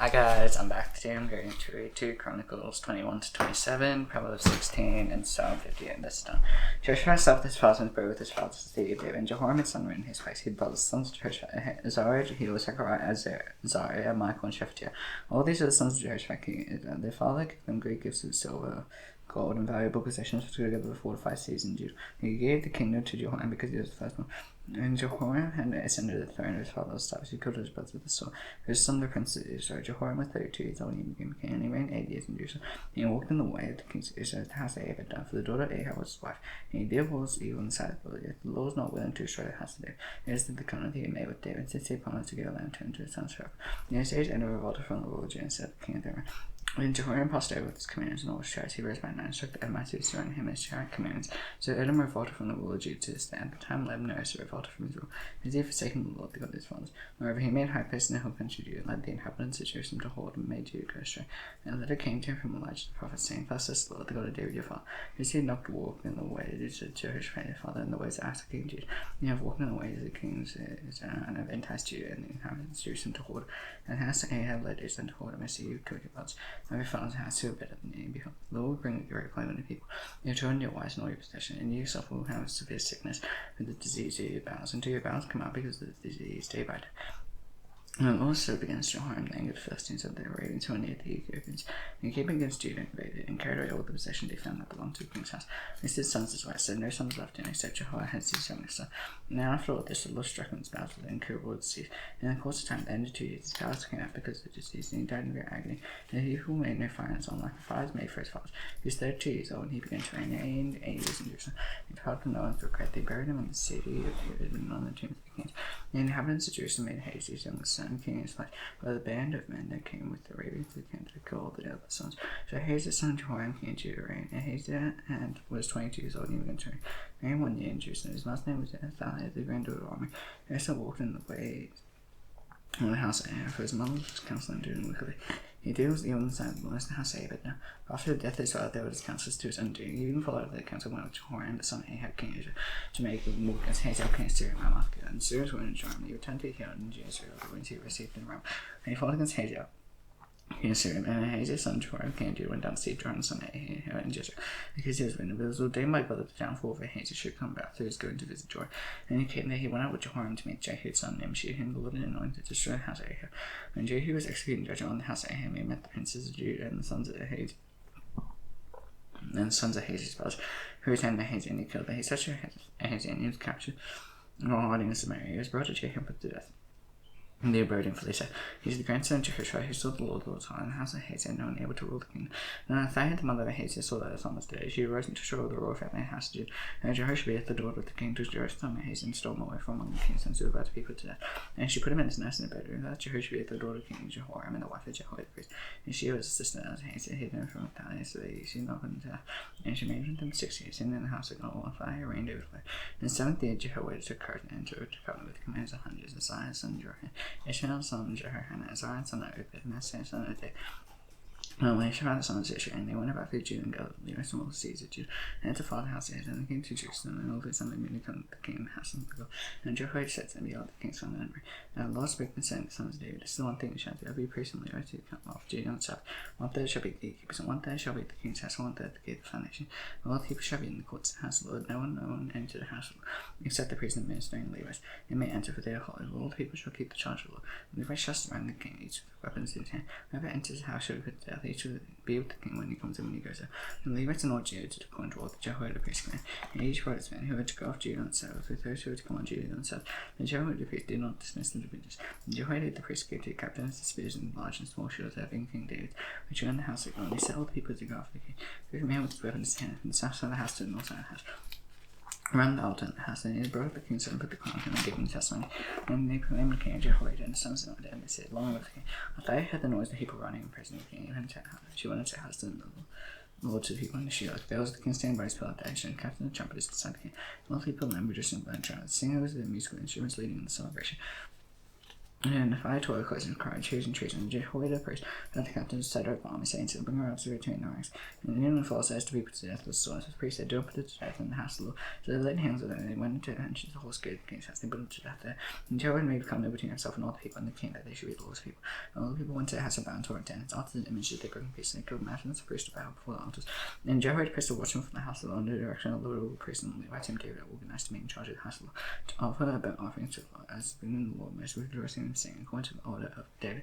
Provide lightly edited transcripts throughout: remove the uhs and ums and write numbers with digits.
Hi guys, I'm back today. I'm going to read 2 Chronicles 21 to 27, Proverbs 16, and Psalm 50 in this time. Joshua slept with his fathers and with his fathers David, and Jehoram his son in his place. He brought the sons of Joshua, Ezra, Jehiel, Zechariah, Azariah, Michael, and Shephatiah. All these are the sons of Joshua, king Israel. Their father gave them great gifts of silver, gold, and valuable possessions to together the fortified cities in Judah. He gave the kingdom to Jehoram because he was the firstborn. And Jehoram had ascended the throne of his father established. He killed his brothers with the sword. His son, the prince of Israel. Jehoram was 32 years old when he became king, and he reigned 8 years in Jerusalem. He walked in the way of the kings of Israel, the house of Ahab had done, for the daughter of Ahab was his wife. And he did what was evil in the sight of the Lord. Yet the Lord was not willing to destroy the house of David. It is the covenant he had made with David, since he had promised to give a land to him to his sons forever. In those days, Edom revolted from the Lord of Judah and said, King of Israel. When Jehoram passed over with his commanders and all his chariots, he rose by night and struck the Edomites who were surrounding him and his chariot commanders. So Edom revolted from the rule of Judah to this day. At the time Lebanon also revolted from his rule, because he had forsaken the Lord, the God of his fathers. Moreover, he made high places in the hill country of Judah, led the inhabitants of Jerusalem to hold, and made Judah go astray. And a letter came to him from Elijah the prophet, saying, Thus says the Lord, the God of David your father, because he had not walked in the ways of Jehoshaphat your father, and the ways of Asa king of Judah. You have walked in the ways of the kings and have enticed Judah and the inhabitants of Jerusalem to hold. And Ahab led Israel to hold, and I see you killed your brothers. Now your father's house who are better than you. Behold, the Lord will bring great plague on the people. Your children, your wives, and all your possession, and you yourself will have severe sickness with the disease of your bowels, until your bowels come out because of the disease day by day. And also against Jehoram, the anger of the Philistines of the Arabians who were near the Ethiopians, and came against Judah and invaded, and carried away all the possession they found that belonged to the king's house. And his sons as well, so no sons left him except Jehoahaz his youngest son. Now after all this, the Lord struck him with his bowels with an incurable disease. And in the course of time, at the end of 2 years, his bowels came out because of the disease, and he died in great agony. And he who made no finance on like the fathers made for his fathers. He was 32 years old, and he began to reign, and reigned 8 years in Jerusalem. He departed from no one's regret. They buried him in the city of David, and on the tomb of the kings. The inhabitants of Jerusalem made haste his youngest son, king in his place. By the band of men that came with the Arabians who came to kill all the other sons. So Ahaz's son Jehoram king of Judah reigned. And was 22 years old and he began to reign 1 year in Jerusalem. His mother's name was Athaliah, the granddaughter of Omri. He also walked in the way in the house of Ahab, for his mother was counseling doing wickedly. He deals evil in the sight of the Lord, the house of Ahab now. After the death of Israel, there were his counselors to his undoing. He even followed the counsel of Jehoram, the son of Ahab, king of Israel, to make a war against Hazael, king of Syria, and Hamath. And Syria's were in Joram. He returned to the hill in Israel, the wounds he received in Ram. And he fought against Hazael, king of Syria, and Hazael's son Jehoram, king of Judah, went down to see Joram, the son of Ahab, in Jezreel, because he was wounded. But it was ordained by God that the downfall of Hazael should come about through his going to visit Joram. And he came there, he went out with Jehoram to meet Jehu, son of Nimshi, whom the Lord had anointed to destroy the house of Ahab. When Jehu was executing judgment on the house of Ahab, he met the princes of Judah and the sons of Ahaz, and the sons of Ahaz's brothers, who returned Ahaziah, and he killed them. He such Ahaziah, and he was captured while hiding in Samaria. He was brought to Jehu and put to death. And they buried him for Lisa. He is the grandson of Jehoshaphat, who saw the Lord high in the house of Ahaziah, no one able to rule the kingdom. And Athaliah, the mother of Ahaziah, saw that her son was dead. She arose and destroyed the royal family and house of Judah. And Jehoshaphat, the daughter of the king, took Jehoshaphat, son of Ahaziah, and stole him away from among the king's sons who were about to be put to death. And she put him in his nurse in the bedroom. That's Jehoshaphat, the daughter of King Jehoram, and the wife of Jehoiada the priest. And she was a sister of Ahaziah, hidden from Athaliah, so that she not put him to death. And she reigned with them 6 years. And in the house of God, Athaliah reigned over the land. In the 7th year, Jehoiada took courage and entered into covenant with the commanders of hundreds, Isaiah, son of Joram, Ishmael, son of Jehohanan, Ezra, son of Obed, Messiah, son of David. When they found the sons of Israel, and they went about through Judah and Galilee, and all the cities of Judah, and to father house of and they came to Jerusalem, and all the sons of men come to the king and house of God. And Jehoiada said to them, Behold, the king's son of Omri. And the Lord spake and said to the sons of David, This is the one thing you shall do. Every priest and Levite to come off Judah on the Sabbath. 1/3 shall be the gatekeepers, and 1/3 shall be the king's house, and 1/3 the gate of the foundation. And all the people shall be in the courts of the house of the Lord. No one enter the house of the Lord, except the priests and the ministers and Levites. They may enter, for they are holy. All the people shall keep the charge of the Lord. And the Levites shall surround the king, each with weapons in his hand. Whoever enters the house shall be put to death. Each will be with the king when he comes in, when he goes out. And the Levites and all Judah did according to all the Jehoiada the priest commanded. And each brought his men who were to go off Judah on the Sabbath, with those who were to come on Judah on the Sabbath. And Jehoiada the priest did not dismiss the divisions. And Jehoiada the priest gave to the captains the spears and large and small shields, having King David, which were in the house of God. And he set all the people to go after the king. Every man with his weapon in his hand, from the south side of the house to the north side of the house, around the altar in the house. And he brought up the king's son and put the crown on him and gave him testimony. And they proclaimed the king of Jehoiada and the sons of David, and they said, Long live the king. Athaliah heard the noise of the people running and praising the king. She went into the house to the Lord to the people in the shield. There was the king standing by his pillar, the and captain of the trumpeters beside the king. And all the people in the rejoicing by the trumpets, singing over the musical instruments leading in the celebration. And the fire told cousins cried, choosing trees, and Jehoiada praised that the captain said of the army, saying to them, bring her up to return the ranks. And the young fellow says to be put to death with swords. The priest said, don't put it to death in the house of the Lord. So they laid hands on them, and they went into the entrance of the horse gate against the house, they put him to death there. And Jehoiada made covenant between himself and all the people, and the king that they should be the Lord's people. And all the people went to the house of Baal and tore it down. Its altars and images they broke in pieces, and they killed Matthew the priest of Baal before the altars. And Jehoiada placed a watchman from the house of the Lord under the direction of the Lord, the priest and the Levites, and David organized to make in charge of the house of the Lord, to offer a burnt offering to the Lord, as bringing the Lord most rejoicing and singing according to the order of David.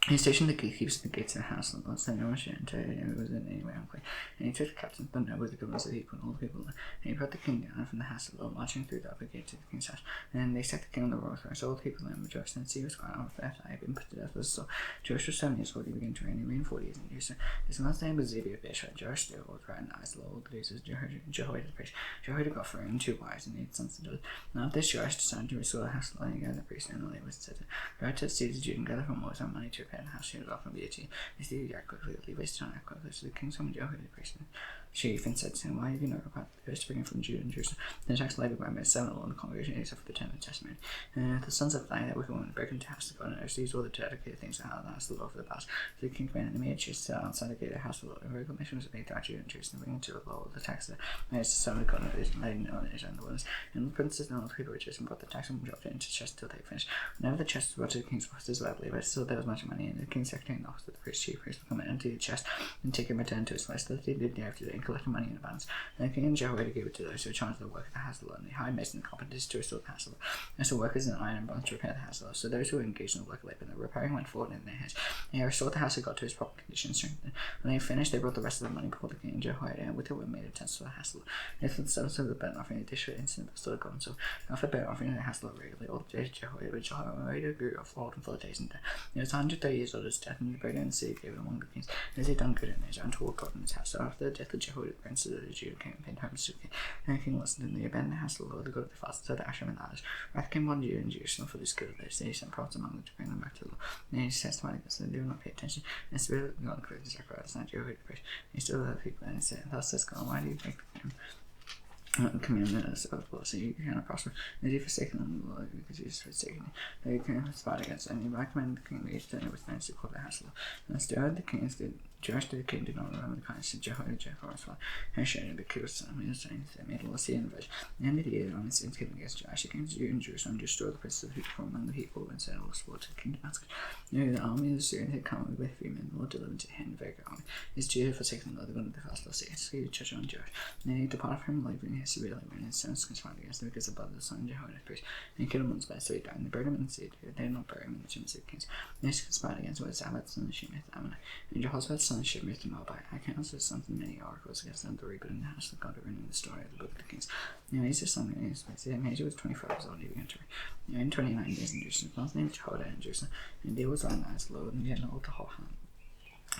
He stationed the gatekeepers at the gates of the house of the Lord, so no one should enter it was in any way unclean. And he took the captains, the nobles, the governors of the people, and all the people, and he brought the king down from the house of the Lord, marching through the upper gate to the king's house. And they set the king on the royal throne, so all the people then rejoiced, and he was quite out of death. I had been put to death with a sword. Joash was 7 years old, he began to reign. He reigned 40 years in Jerusalem. His last name was Zibiah of Bishra. Joash the old right in the eyes of the Lord, the days of Jehoiada the priest. Jehoiada got for him 2 wives and 8 sons and daughters. Now after this, Joash decided to restore the house of the Lord, and gathered the priests and all the Levites, said, go out to the cities of Judah and gather from all money to repair the house she had got from VAT. They did act quickly, the Levites did not act quickly, so the king summoned Jehoiada the priest and chief and said to him, why have you not required the first to bring him from Judah and Jerusalem? Then the tax levied by about 7 of the congregation except for the 10 of the testimony. And the sons of Thai, that wicked woman, broke into the house of God, and overseas all the dedicated things that had the house of the Lord for the past. So the king commanded the maidservants to outside the gate of the house of the Lord. A regular mission was made throughout Judah and Jerusalem, bringing to the Lord the tax that made to some of the God and letting know Ezra and the wilderness. And the princes and all the people rejoiced and brought the tax and dropped it into the chest till they finished. Whenever the chest was brought to the king's officers by the Levites, still there was much money, and the king's secretary and the officer, the priest, chief priest, would come and empty the chest and take it and return to its place. So they did day after day and collected money in abundance. And the king and Jehoiada gave it to those who were charged with the work of the house of the Lord, and they hired masons and carpenters to restore the house of the Lord, and so workers in iron and bronze to repair the house of the Lord. So those who were engaged in the work of labor and the repairing went forward in their hands, and they restored the house of God to its proper condition and strengthened. When they finished, they brought the rest of the money before the king and Jehoiada, and with it were made utensils for the house of the Lord. They for the service of the burnt offering, a dish for incense, bestowed gold and silver. And offered burnt offering in the house of the Lord regularly all the days of Jehoiada, but Jehoiada grew up old and full of days and death. He was 130 years old at his death, and he buried in the city of David among the kings, as he had done good in Ezra and toward God in his house. So after the death of Jehoiada, the princes of Judah came and paid homage to the king. And the king listened, and they abandoned the house of the Lord, the God of the fathers, to the Asherim and the others. Wrath came on Judah and Jerusalem for this good of those days. He sent prophets among them to bring them back to the Lord. And he testified against them, they did not pay attention. And the Spirit of God created Zechariah, and Jehoiada the priest. And he still had people, and he said, thus says God, why do you make the commandments of the Lord, so you cannot prosper? And you forsaken them, the Lord, because you have forsaken you. Though you cannot fight against them, you recommend the king that you turn it with thanks to call the house of the Lord. And still the king did. Joash the king did not remember the kindness of Jehoiada, Jehoiada's father, and showed him because of some of his sayings that made the Lord see and revenge. And the year on his sins given against Joash, he came to Judah and Jerusalem and destroyed the princes of the people from among the people and sent all the spoil to the king Damascus. Now the army of the Syrians had come with free men, the Lord delivered to him a very great army. His Judah forsaken the Lord, the God of the fast lost it, so he judged on Joash. And he departed from him, leaving his severely when his sons conspired against him because of blood of the son of Jehoiada the priest. And he killed him on his bed, so he died. And they buried him in the city of David. They did not bury him in the tombs of the kings. And they conspired against him with Zabad, son of Shemith, Ammonite. And Jehoshaphat, son of Shemith, the Moabite. I can also sons and many oracles against them, the reaper in the house of God, written in the story of the book of the kings. Now Ezra, son of Ezra, was 24 years old, he began to reign. In 29 years in Jerusalem, his name was Jehoiada in Jerusalem, and there was one as Lord, and he had an altar whole hand.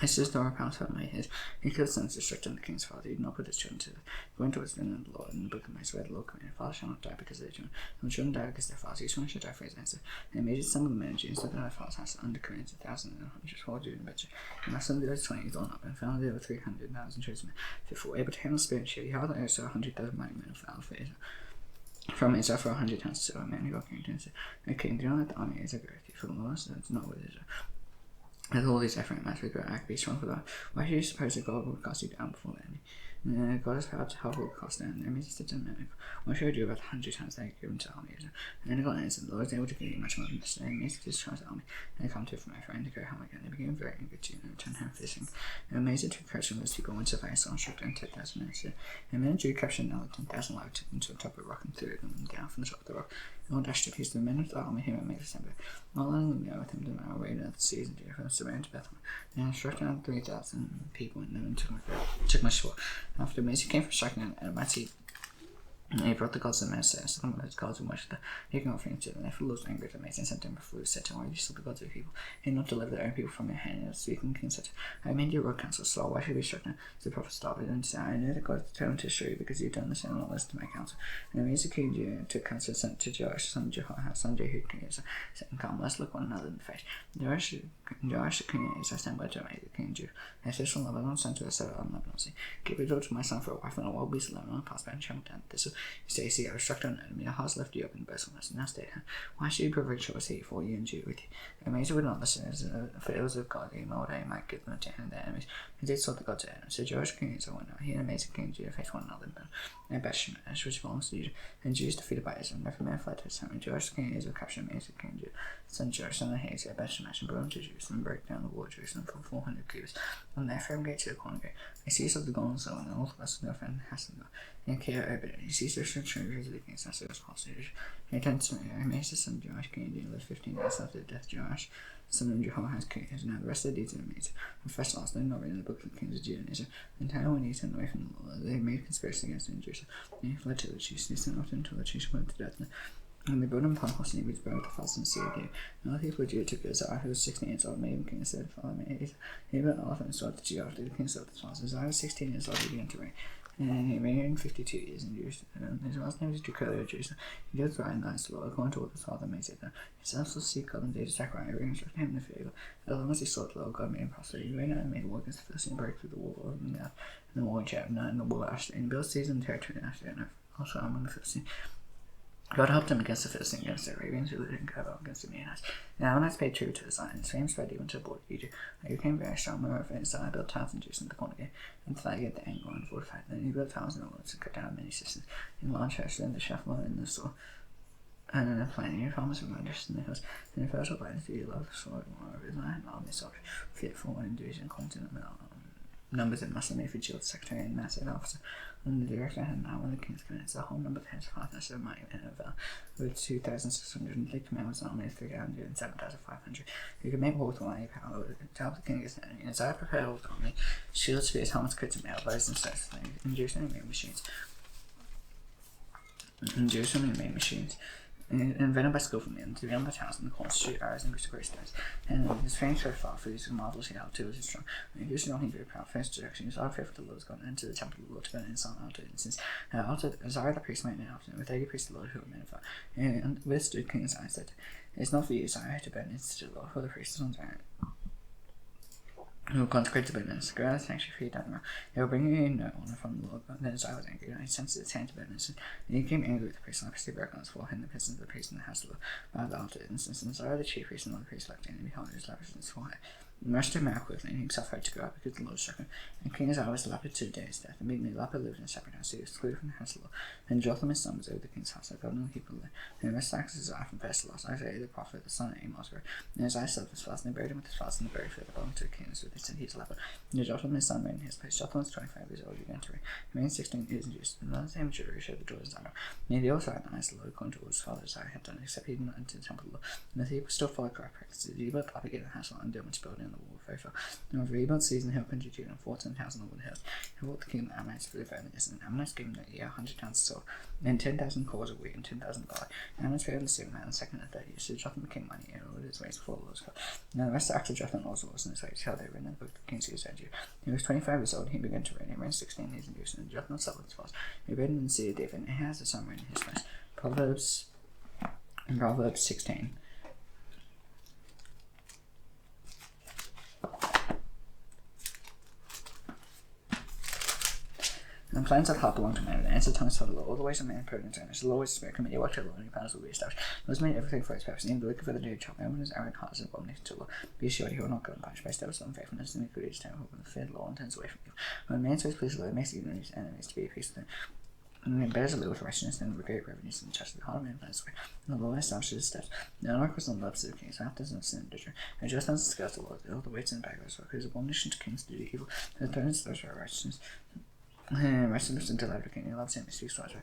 His sister pounds fell on my head. He killed sons destructed the king's father. He did not put his children to death. He went to his friend the Lord in the book of Moses, where the Lord commanded, fathers shall not die because of their children, and the children die because of their fathers. Each one shall die for his answer. And he made some of the men of Judah, so that their fathers' house under commands 1,000 and 100 for Judah and Benjamin. And my son of those 20 gone up, and found there were 300,000 chosen men, fit for Abraham the spirit shield. He held also 100,000 mighty men of valor for Israel. From Ezra for 100 tons of silver, man who got king to answer. And king, do not let the army of Ezra go with you, for the Lord is not with Ezra. With all these Ephraim must be great act, be strong for God. Why should you suppose that God will cast you down before the enemy? God is proud to help will cast down their enemies to dynamic. What should I do about the 100 times they given to army? And then God answered, the Lord is able to give you much more than this. And Mesa discharged the army, and they come to from Ephraim to go home again. They became very angry to you and returned home fishing. And Mesa took courage from those people, went to face on stripped and 10,000 men. And then Judah captured another 10,000 live, took them to the top of the rock and threw them down from the top of the rock. And all dashed to pieces. The men of the army him and made assembly. Not letting them go with him to Mount raided at the seas and Judah from Samaria to Bethlehem. And struck down 3,000 people in them and took much spoil. After Mesa came from striking an Edomite, and he brought the gods of the Manasseh, some of those gods and worshipped them. He came offering to them, and therefore the Lord was angry at Mesa and sent him before he said to him, why do you steal the gods of the people? He had not delivered their own people from your hand. And speaking, the king said to him, I have made you a royal counsel, Saul, why should we struck down? So the prophet started and said, I know that God has determined to show you because you have done the same and not listened to my counsel. And Mesa king Judah took counsel and sent to Joash, son of Jehoiada, son of Jehoiada, saying, come, let's look one another in the face. Joash Joash the king is stand by Jeremiah the king Judah. And says from Lebanon sent to Ezra on Lebanon, saying, give a daughter to my son for a wife, and a wild beast of Lebanon passed by and shall down. This is Stacy, I struck down an enemy, a house left you up in both of us, and now stay here. Why should you provoke trouble for you and Judah with you? Amazing would not listen, as for it was of God, he might might give them to hand their enemies. And did sought the God to him. So Joash king is a winner. He and amazing king Judah faced one another, and Bethshemesh, which belongs to Judah, and Judah is defeated by Ezra, and every man fled to his home. And Joash king is a captured amazing king Judah. Son Joash, son of Hazer, Bethshemesh, and brought him to Jerusalem, and broke down the wall of Jerusalem for 400 cubits. And there from gate to the corner gate, he seized of the golden soul, and the northwest of the friend Hassan, and Kir opened it. He seized the treasures of the king's house, was hostage. He attended to Amasa, son of Joash, king of Judah, lived 15 years after the death of Joash, son of Jehoahaz, king of Israel. Now the rest of the deeds of the Medes, and first last, not written in the book of the kings of Judah and Israel. And Tyler, when he turned away from the Lord, they made conspiracy against him in Jerusalem. And he fled to the chiefs, and he sent off until the chiefs went to death. And they brought him upon horse, and he was buried with the false and sea of Judah. And all the people of Judah took Ezra, who was 16 years old, made him king instead of father made. He built an altar and sword to Judah after the king saw his father. Ezra was 16 years old, he began to reign. And he reigned 52 years in Jerusalem. His last name was Jecoliah of Jerusalem. He did right and nice to the Lord, according to what his father made it. His also seek God and days of Zechariah, reigned with him in the favor. As long as he sought the Lord, God made him prosper. He reigned and made war against the Philistines, and broke through the wall of the north, and the wall of Jabneh, and the wall of Ashdod, and built cities and territory in Ashdod, and also among the Philistines. God helped him against the Philistines, against the Arabians who lived in Gabal, against the Meunites. And Ammonites paid tribute to his land, and his fame spread even to the border of Egypt. And he became very strong. Moreover, Ezra built towns in Jerusalem, the corner gate, and flagged the angle and fortified. Then he built towns in the woods and cut down many cisterns, in large churches, and the Shephelah in the soil. And in the plain, near farmers and wonders in the hills, and in fertile lands, he loved the soil, moreover, his land, and all his soldiers, fearful and division, continent, numbers of Muslim Mephiel, the secretary and massive officer, and the director had now one of the king's commands. The whole number of the heads of partners of mighty men of valor, with 2,600, and the command was not only 300 and 7,500. You could make war with one power to help the king against the enemy. And as I prepared all the army, shields, spears, helmets, coats, and elbows, and such things, in Jerusalem he made machines. And invented by skillful men to build the towns in the corners, shoot arrows, and great stones. And his fame so far for these marvels he held too was strong. And he was not very proud. First direction, he was out faithful to the Lord's God, and into the temple of the Lord to burn incense on altar incense. And altar Azariah the priest made an altar, with 80 priests of the Lord who were men of valor. And withstood King Uzziah said, it is not for you, Uzziah, to burn incense to the Lord, for the priests of Zion, who will consecrate to burn-incense. Go out of the sanctuary for you down the road. They will bring you no honor from the Lord. But then Uzziah was angry, and he sent his hand to burn-incense. And he became angry with the priest, and leprosy broke on his forehead, and the presence of the priest in the house of the Lord, by the altar incense. And Uzziah the chief priest and all the priests looked in, and behold, there was leprosy in his forehead. And rushed him out quickly, and he himself had to go out, because the Lord struck him. And King Uzziah was leper to the day of his death, and being the leper lived in a separate house, so he was excluded from the house of the Lord. And Jotham his son was over the king's house, like God and the people there. And the rest of Uzziah from first to last, Isaiah the prophet, the son of Amos, wrote. And Uzziah slept with his fathers, and they buried him with his fathers, and the buried for the belonged to the king, so they said he was a leper. And Jotham his son reigned in his place. Jotham was 25 years old, he began to reign. He reigned 16 years in Jerusalem. And the same Judah showed the joys of Zion. And he also had the eyes of the Lord, according to what his father Uzziah had done, except he did not enter the temple of the Lord. And the people still followed corrupt practices. He built up again the house and did much building on the wall of Ophel. And over he built cities in the hill country Judah, and 14,000 over the hills. He brought the king of the Ammonites for the fairness, and the Ammonites gave him that year 100 towns of silver, and 10,000 cores of wheat, and 10,000 barley. And Ammonites paid the same man, the second and third year. So Jotham became mighty, and ordered his ways before the Lord's God. Now the rest of the acts of Jotham also was in his ways, how they were in the book of the kings of Judah. He was 25 years old, he began to reign. He reigned 16 years in Jerusalem, and Jotham slept with his fathers. He reigned in the city of David, and Ahaz his son reigned in his place. Proverbs 16. And plans of heart belong to man, and answer tongues tell the Lord. All the ways of man prone in turn. The Lord is spirit, committee, watch the Lord, and your plans will be established. The Lord has made everything for his purpose, and even the wicked for the day of trouble. Everyone is arrogant heart is an abomination to the Lord. Be assured he will not go unpunished by steps of unfaithfulness, and iniquity is terrible, when the fear of the Lord and turns away from evil. When a man so is pleased with the Lord, makes even his enemies to be at peace with him. And it bears a little with righteousness, and with great revenues, and the justice of the heart of man plans away. And the Lord establishes his steps. The honor was on the lips of the king, so after sin and danger. And just as the scales of the Lord, all the weights and backwards, for his abomination to kings to do evil, and the thrones those for righteousness. Righteousness and delight of the king, he loves him, he speaks wisely.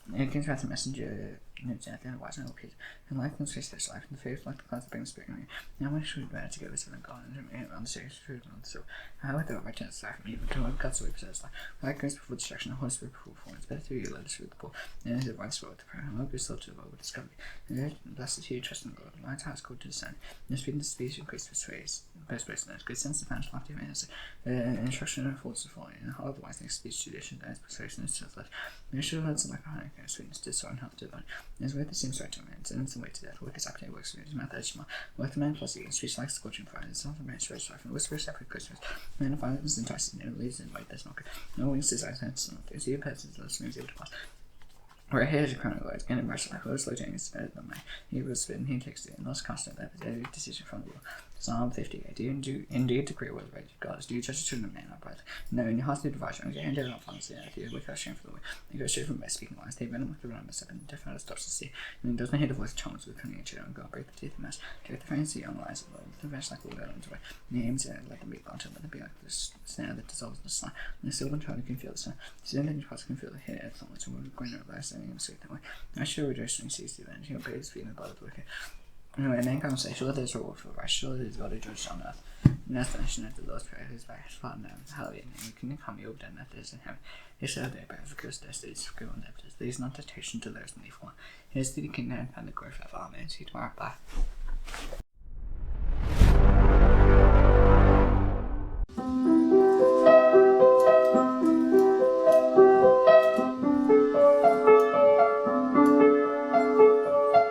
And the king's wrath and messenger, and death, and a wise man will appear. And like one's face there's life, and the faith like the clouds that bring the spirit in me. Now when should we bear together with and God, and on the serious food and on the silver. How would the righteousness life from evil, to one cuts away possess life. Like grace before destruction, the Holy Spirit before performance. Better to you, let us through the poor, and is it right spirit with the prayer, and love is thought to the Lord with discovery. And blessed he who trusts in God, light heart is called to discern. And speaking to speech, increase persuades, persuasiveness, good sense of man's lofty manners, instruction and faults to follow, and the heart of the wise things speech tradition, and persuasiveness to the flesh. And the sure words are like a honeycomb, sweetness to soul and health to the body. His way that seems right to man, and it's the way to death. Work his appetite works through his mouth as small. Work the man plus he speech like scorching fire. It's not the man stretched life and whispers separate Christmas. Man of violence entices and leads in light that's not good. No wings desires and it's not. There's you pets as the smooth able to pass. Where ahead is a crown of light, and immersive like slow down is better than mine. He was spitting, he takes it, and lost constant that every decision from the will. Psalm 58. Do you indeed decree what is right of God? Do you judge the children of man upright? No, in your heart do divide your hand down upon the earth, you without shame for the way. They go straight from by speaking lies, they venom with the run of seven, deaf out of stops to see. And he does not hear the voice of charms with cunning and children, God break the teeth of mass, take the fancy on the lies of the Lord, the venge like water on the way. And he aims it, let them be gone let them be like the snare that dissolves the sun. And the sylvan child can feel the sun. So then your heart can feel the hair, it's not much more going over last and even sweet that way. I shall rejoice when he sees the event, he'll pay his feet in the blood of the wicked. Anyway, then comes say, surely there's a reward for right, surely there's God who judges on earth. And that's the nation of the Lord's prayer, whose by his Father now, hallelujah, and you can come over done that is in heaven. He said their prayer for Christ, their states, for good on debtors. These not temptation to those in the evil one. Here's the kingdom and the glory forever. Amen. See you tomorrow. Bye.